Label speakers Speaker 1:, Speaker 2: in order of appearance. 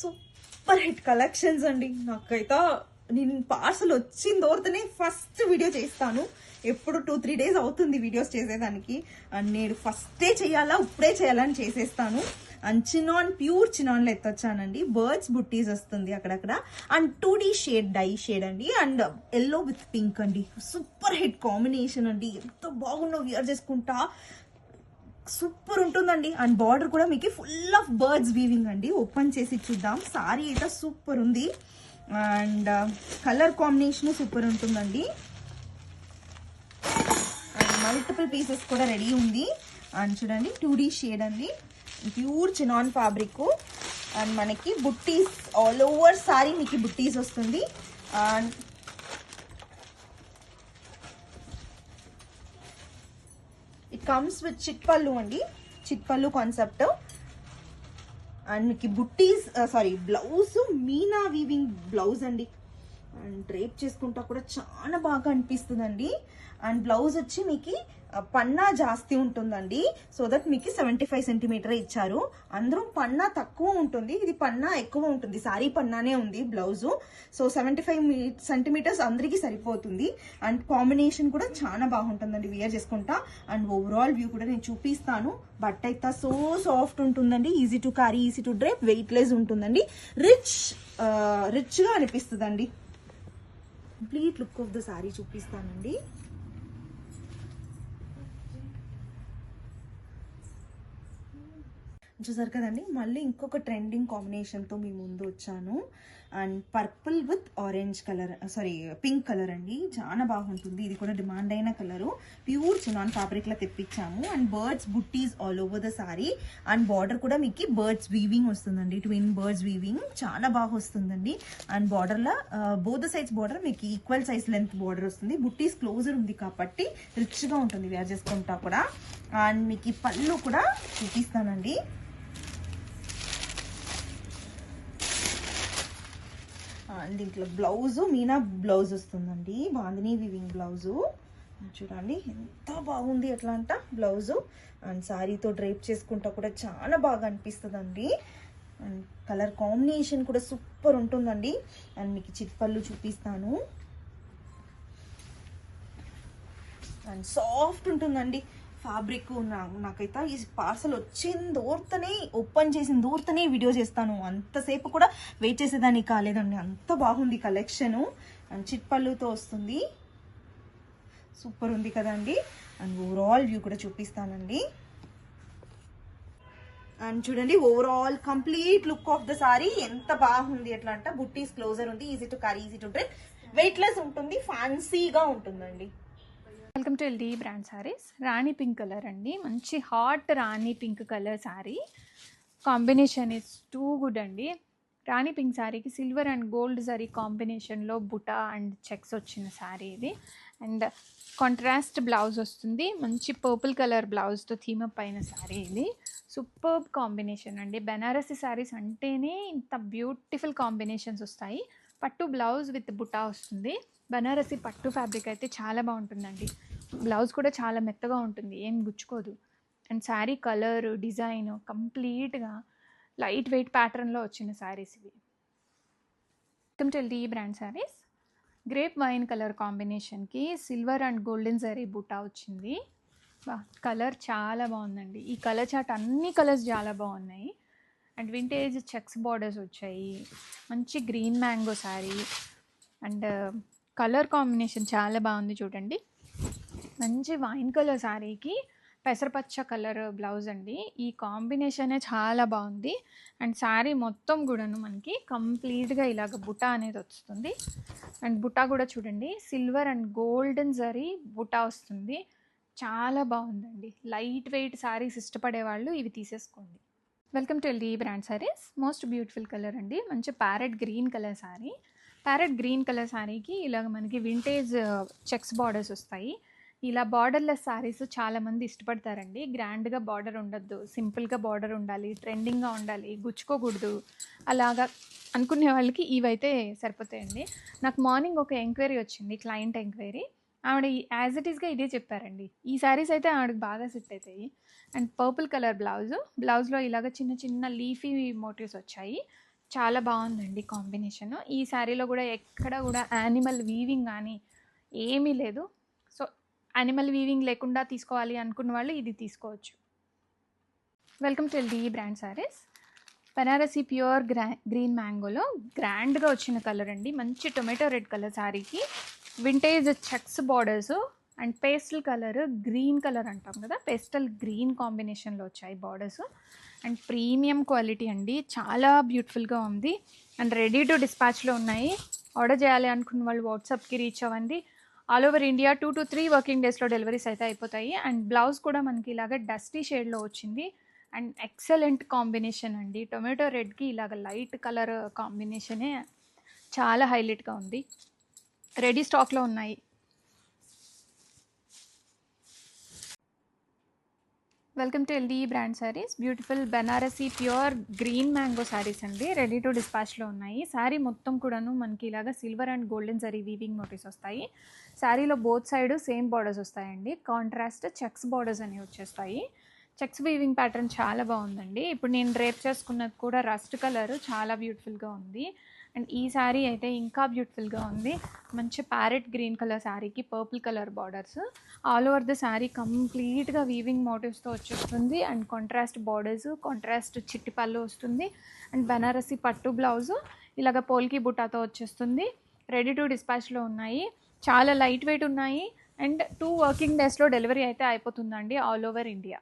Speaker 1: Super hit collections అండి. నాకైతే నేను పార్సల్ వచ్చిన దోరతనే ఫస్ట్ వీడియో చేస్తాను. ఎప్పుడు 2-3 డేస్ అవుతుంది వీడియోస్ చేసేదానికి. అండ్ నేను ఫస్టే చేయాలా, ఇప్పుడే చేయాలని చేసేస్తాను. అండ్ చినాన్, ప్యూర్ చినాన్లో ఎత్తొచ్చానండి. బర్డ్స్ బుట్టీస్ వస్తుంది అక్కడక్కడ. And 2D shade, dye shade అండి. అండ్ ఎల్లో విత్ పింక్ అండి. సూపర్ హిట్ కాంబినేషన్ అండి. ఎంత బాగుందో వియర్ చేసుకుంటా, సూపర్ ఉంటుందండి. అండ్ బార్డర్ కూడా మీకు ఫుల్ ఆఫ్ బర్డ్స్ వీవింగ్ అండి. ఓపెన్ చేసి చూద్దాం. సారీ అయితే సూపర్ ఉంది. అండ్ కలర్ కాంబినేషన్ సూపర్ ఉంటుందండి. అండ్ మల్టిపుల్ పీసెస్ కూడా రెడీ ఉంది. అండ్ చూడండి 2D షేడ్ అండి. Pure chinon fabric. అండ్ మనకి బుట్టీస్ ఆల్ ఓవర్ సారీ మీకు బుట్టీస్ వస్తుంది. And it comes with chit పళ్ళు అండి. చిట్ పళ్ళు కాన్సెప్ట్. అండ్ మీకు బుట్టీస్ బ్లౌజ్ మీనా వీవింగ్ బ్లౌజ్ అండి. అండ్ డ్రేప్ చేసుకుంటా కూడా చాలా బాగా అనిపిస్తుందండి. అండ్ బ్లౌజ్ వచ్చి మీకు పన్నా జాస్తి ఉంటుందండి. సో దట్ మీకు 75 సెంటీమీటర్ ఇచ్చారు. అందరూ పన్నా తక్కువ ఉంటుంది, ఇది పన్నా ఎక్కువ ఉంటుంది. సారీ పన్నానే ఉంది బ్లౌజు. సో 75 సెంటీమీటర్స్ అందరికీ సరిపోతుంది. అండ్ కాంబినేషన్ కూడా చాలా బాగుంటుందండి వియర్ చేసుకుంటా. అండ్ ఓవరాల్ వ్యూ కూడా నేను చూపిస్తాను. బట్ అయితే సో సాఫ్ట్ ఉంటుందండి. Easy to carry, easy to drape, weight less ఉంటుందండి. రిచ్గా అనిపిస్తుందండి. Complete look of the sorry చూపిస్తానండి. చూసారు కదండి, మళ్ళీ ఇంకొక ట్రెండింగ్ కాంబినేషన్తో మీ ముందు వచ్చాను. And purple with orange colour, pink colour అండి. చాలా బాగుంటుంది. ఇది కూడా డిమాండ్ అయిన కలరు. ప్యూర్ చినాన్ ఫ్యాబ్రిక్లో తెప్పించాము. And birds buttis all over the sari. And border కూడా మీకు బర్డ్స్ వీవింగ్ వస్తుందండి. ట్విన్ బర్డ్స్ వీవింగ్ చాలా బాగా వస్తుందండి. అండ్ బార్డర్లో బోత్ సైడ్స్ బార్డర్ మీకు ఈక్వల్ సైజ్ లెంత్ బార్డర్ వస్తుంది. బుట్టీస్ క్లోజర్ ఉంది కాబట్టి రిచ్గా ఉంటుంది వేర్ చేసుకుంటా కూడా. అండ్ మీకు ఈ పళ్ళు కూడా చూపిస్తానండి. దీంట్లో బ్లౌజు మీనా బ్లౌజ్ వస్తుందండి. బాందిని వివింగ్ బ్లౌజు చూడండి ఎంత బాగుంది. ఎట్లా అంట బ్లౌజు. అండ్ శారీతో డ్రైప్ చేసుకుంటా కూడా చాలా బాగా అనిపిస్తుందండి. అండ్ కలర్ కాంబినేషన్ కూడా సూపర్ ఉంటుందండి. అండ్ మీకు చిట్పళ్ళు చూపిస్తాను. అండ్ సాఫ్ట్ ఉంటుందండి ఫ్యాబ్రిక్. నాకైతే ఈ పార్సల్ వచ్చిన దూరతనే, ఓపెన్ చేసిన దూరతనే వీడియో చేస్తాను. అంతసేపు కూడా వెయిట్ చేసేదానికి కాలేదండి. అంత బాగుంది కలెక్షను. అండ్ చిట్పళ్ళుతో వస్తుంది. సూపర్ ఉంది కదండి. అండ్ ఓవరాల్ వ్యూ కూడా చూపిస్తానండి. అండ్ చూడండి overall complete look of the sorry ఎంత బాగుంది. ఎట్లా అంటే బుట్టీస్ క్లోజర్ ఉంది. Easy to carry, easy to dress, weight less ఉంటుంది, ఫ్యాన్సీగా ఉంటుందండి.
Speaker 2: Welcome to LD brand saris. Rani pink colour అండి. మంచి hot Rani pink colour sorry. Combination is too good అండి. రాణి పింక్ శారీకి సిల్వర్ అండ్ గోల్డ్ జరీ కాంబినేషన్లో బుటా అండ్ చెక్స్ వచ్చిన శారీ ఇది. అండ్ కాంట్రాస్ట్ బ్లౌజ్ వస్తుంది. మంచి పర్పుల్ కలర్ బ్లౌజ్తో థీమప్ అయిన శారీ ఇది. సూపర్బ్ కాంబినేషన్ అండి. బెనారసీ శారీస్ అంటేనే ఇంత బ్యూటిఫుల్ కాంబినేషన్స్ వస్తాయి. పట్టు బ్లౌజ్ విత్ బుటా వస్తుంది. బనారసి పట్టు ఫ్యాబ్రిక్ అయితే చాలా బాగుంటుందండి. బ్లౌజ్ కూడా చాలా మెత్తగా ఉంటుంది, ఏం గుచ్చుకోదు. అండ్ శారీ కలర్, డిజైన్ కంప్లీట్గా లైట్ వెయిట్ ప్యాటర్న్లో వచ్చిన శారీస్ ఇవి. Welcome to LD brand saris. Grape wine colour కాంబినేషన్కి silver and golden zari buta వచ్చింది. కలర్ చాలా బాగుందండి. ఈ కలర్ చాట్ అన్ని కలర్స్ చాలా బాగున్నాయి. అండ్ వింటేజ్ చెక్స్ బార్డర్స్ వచ్చాయి. మంచి green mango sari. And colour combination చాలా బాగుంది చూడండి. మంచి వైన్ కలర్ శారీకి పెసరపచ్చ కలర్ బ్లౌజ్ అండి. ఈ కాంబినేషనే చాలా బాగుంది. అండ్ శారీ మొత్తం కూడాను మనకి కంప్లీట్గా ఇలాగ బుటా అనేది వస్తుంది. అండ్ బుటా కూడా చూడండి సిల్వర్ అండ్ గోల్డెన్ జరీ బుటా వస్తుంది. చాలా బాగుందండి. లైట్ వెయిట్ శారీస్ ఇష్టపడే వాళ్ళు ఇవి తీసేసుకోండి. Welcome to LD brand saris. Most beautiful colour అండి. మంచి parrot green colour sari. Parrot green colour శారీకి ఇలాగ మనకి వింటేజ్ చెక్స్ బార్డర్స్ వస్తాయి. ఇలా బార్డర్లెస్ శారీస్ చాలామంది ఇష్టపడతారండి. గ్రాండ్గా బార్డర్ ఉండొద్దు, సింపుల్గా బార్డర్ ఉండాలి, ట్రెండింగ్గా ఉండాలి, గుచ్చుకోకూడదు అలాగా అనుకునే వాళ్ళకి ఇవైతే సరిపోతాయండి. నాకు మార్నింగ్ ఒక ఎంక్వైరీ వచ్చింది, క్లయింట్ ఎంక్వైరీ. ఆవిడ యాజ్ ఇట్ ఈస్గా ఇదే చెప్పారండి. ఈ శారీస్ అయితే ఆవిడకి బాగా సెట్ అవుతాయి. అండ్ పర్పుల్ కలర్ బ్లౌజ్లో ఇలాగ చిన్న చిన్న లీఫీ మోటివ్స్ వచ్చాయి. చాలా బాగుందండి కాంబినేషన్. ఈ శారీలో కూడా ఎక్కడ కూడా యానిమల్ వీవింగ్ కానీ ఏమీ లేదు. సో యానిమల్ వీవింగ్ లేకుండా తీసుకోవాలి అనుకున్న వాళ్ళు ఇది తీసుకోవచ్చు. Welcome to LD brand saris. Banarasi pure green మ్యాంగోలో గ్రాండ్గా వచ్చిన కలర్ అండి. మంచి టొమాటో రెడ్ కలర్ శారీకి vintage checks borders and pastel colour, green colour అంటాం కదా, పేస్టల్ గ్రీన్ కాంబినేషన్లో వచ్చాయి బార్డర్స్. అండ్ ప్రీమియం క్వాలిటీ అండి, చాలా బ్యూటిఫుల్గా ఉంది. అండ్ రెడీ టు డిస్పాచ్లో ఉన్నాయి. ఆర్డర్ చేయాలి అనుకున్న వాళ్ళు వాట్సాప్కి రీచ్ అవ్వండి. All over India 2 to 3 working డేస్లో డెలివరీస్ అయితే అయిపోతాయి. అండ్ బ్లౌజ్ కూడా మనకి ఇలాగ డస్టీ షేడ్లో వచ్చింది. అండ్ ఎక్సలెంట్ కాంబినేషన్ అండి. టొమాటో రెడ్కి ఇలాగ లైట్ కలర్ కాంబినేషనే చాలా హైలైట్గా ఉంది. రెడీ స్టాక్లో ఉన్నాయి. Welcome to LD brand saris. Beautiful Banarasi pure green mango saris అండి. రెడీ టు డిస్పాచ్లో ఉన్నాయి. శారీ మొత్తం కూడాను మనకి ఇలాగ silver and golden zari weaving notice వస్తాయి. శారీలో బోత్ సైడ్ సేమ్ బార్డర్స్ వస్తాయండి. కాంట్రాస్ట్ చెక్స్ బార్డర్స్ అనేవి వచ్చేస్తాయి. చెక్స్ వీవింగ్ ప్యాటర్న్ చాలా బాగుందండి. ఇప్పుడు నేను డ్రేప్ చేసుకున్నది కూడా రస్ట్ కలర్, చాలా బ్యూటిఫుల్గా ఉంది. అండ్ ఈ శారీ అయితే ఇంకా బ్యూటిఫుల్గా ఉంది. మంచి ప్యారెట్ గ్రీన్ కలర్ శారీకి purple colour borders. All over the sari కంప్లీట్గా వీవింగ్ మోటివ్స్తో వచ్చేస్తుంది. అండ్ కాంట్రాస్ట్ బార్డర్స్, కాంట్రాస్ట్ చిట్టి పళ్ళు వస్తుంది. అండ్ బనారసి పట్టు బ్లౌజు ఇలాగ పోల్కి బుట్టాతో వచ్చేస్తుంది. రెడీ టు డిస్పాచ్లో ఉన్నాయి. చాలా లైట్ వెయిట్ ఉన్నాయి. అండ్ 2 వర్కింగ్ డేస్లో డెలివరీ అయితే అయిపోతుందండి ఆల్ ఓవర్ ఇండియా.